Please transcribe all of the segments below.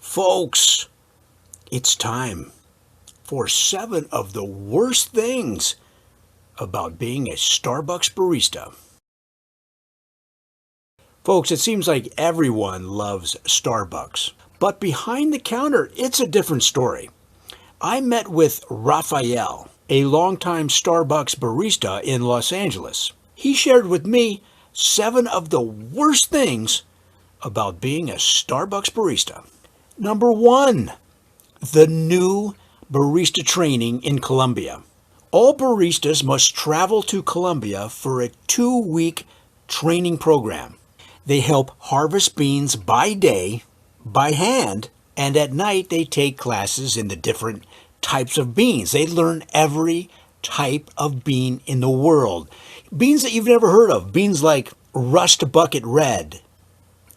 Folks, it's time for 7 of the worst things about being a Starbucks barista. Folks, it seems like everyone loves Starbucks, but behind the counter, it's a different story. I met with Raphael, a longtime Starbucks barista in Los Angeles. He shared with me 7 of the worst things about being a Starbucks barista. Number 1, the new barista training in Colombia. All baristas must travel to Colombia for a 2-week training program. They help harvest beans by day, by hand, and at night they take classes in the different types of beans. They learn every type of bean in the world. Beans that you've never heard of. Beans like Rust Bucket Red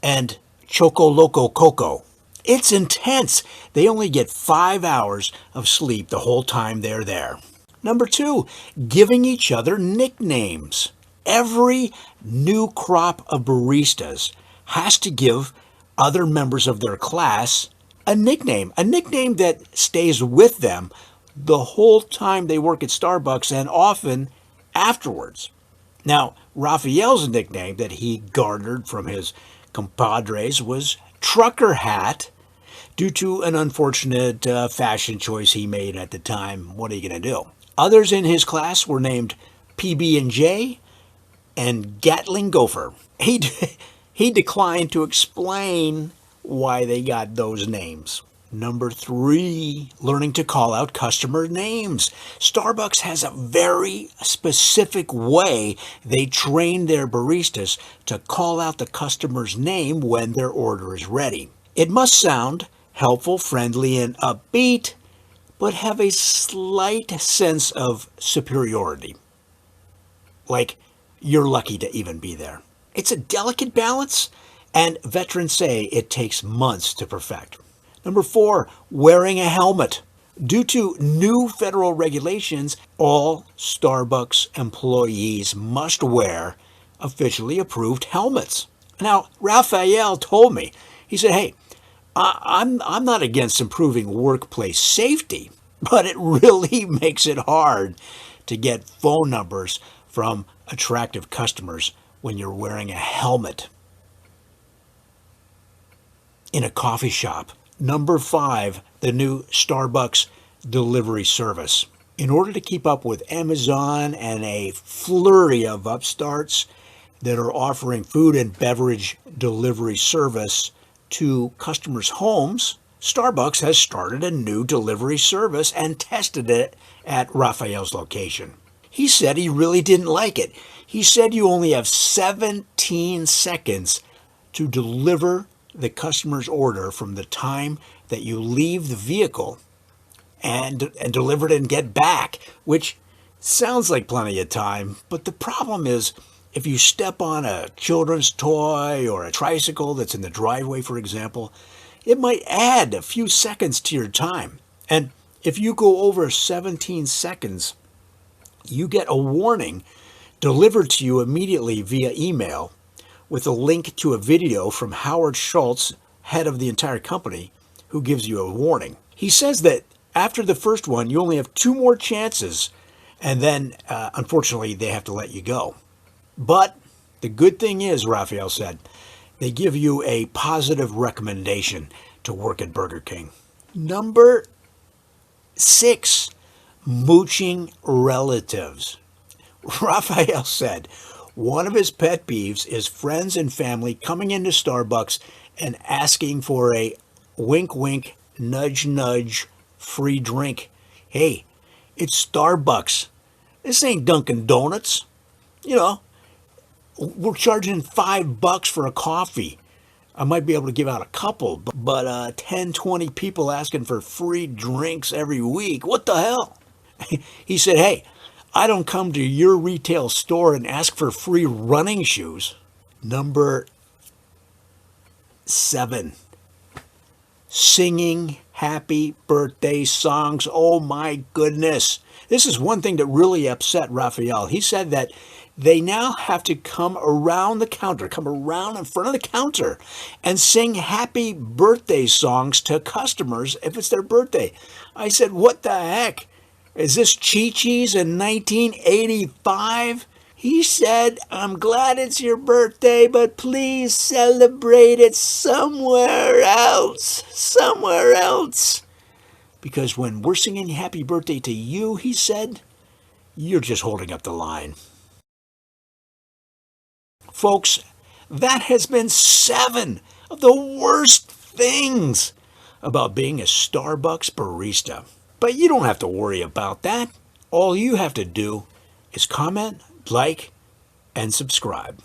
and Choco Loco Coco. It's intense. They only get 5 hours of sleep the whole time they're there. Number 2, giving each other nicknames. Every new crop of baristas has to give other members of their class a nickname that stays with them the whole time they work at Starbucks and often afterwards. Now, Raphael's nickname that he garnered from his compadres was Trucker Hat, due to an unfortunate fashion choice he made at the time. What are you going to do? Others in his class were named PB&J and Gatling Gopher. He declined to explain why they got those names. Number 3, learning to call out customer names. Starbucks has a very specific way they train their baristas to call out the customer's name when their order is ready. It must sound helpful, friendly, and upbeat, but have a slight sense of superiority. Like you're lucky to even be there. It's a delicate balance, and veterans say it takes months to perfect. Number 4, wearing a helmet. Due to new federal regulations, all Starbucks employees must wear officially approved helmets. Now, Raphael told me, he said, hey, I'm not against improving workplace safety, but it really makes it hard to get phone numbers from attractive customers when you're wearing a helmet in a coffee shop. Number 5, the new Starbucks delivery service. In order to keep up with Amazon and a flurry of upstarts that are offering food and beverage delivery service to customers' homes, Starbucks has started a new delivery service and tested it at Raphael's location. He said he really didn't like it. He said you only have 17 seconds to deliver the customer's order from the time that you leave the vehicle and deliver it and get back, which sounds like plenty of time, but the problem is if you step on a children's toy or a tricycle that's in the driveway, for example, it might add a few seconds to your time. And if you go over 17 seconds, you get a warning delivered to you immediately via email with a link to a video from Howard Schultz, head of the entire company, who gives you a warning. He says that after the first one, you only have 2 more chances, and then, unfortunately, they have to let you go. But the good thing is, Raphael said, they give you a positive recommendation to work at Burger King. Number 6, mooching relatives. Raphael said one of his pet peeves is friends and family coming into Starbucks and asking for a wink, wink, nudge, nudge free drink. Hey, it's Starbucks. This ain't Dunkin' Donuts. You know, we're charging $5 for a coffee. I might be able to give out a couple, but 10, 20 people asking for free drinks every week. What the hell? He said, hey, I don't come to your retail store and ask for free running shoes. Number 7, singing happy birthday songs. Oh my goodness. This is one thing that really upset Raphael. He said that they now have to come around the counter, come around in front of the counter and sing happy birthday songs to customers if it's their birthday. I said, what the heck? Is this Chi-Chi's in 1985? He said, I'm glad it's your birthday, but please celebrate it somewhere else. Somewhere else. Because when we're singing happy birthday to you, he said, you're just holding up the line. Folks, that has been 7 of the worst things about being a Starbucks barista. But you don't have to worry about that. All you have to do is comment, like, and subscribe.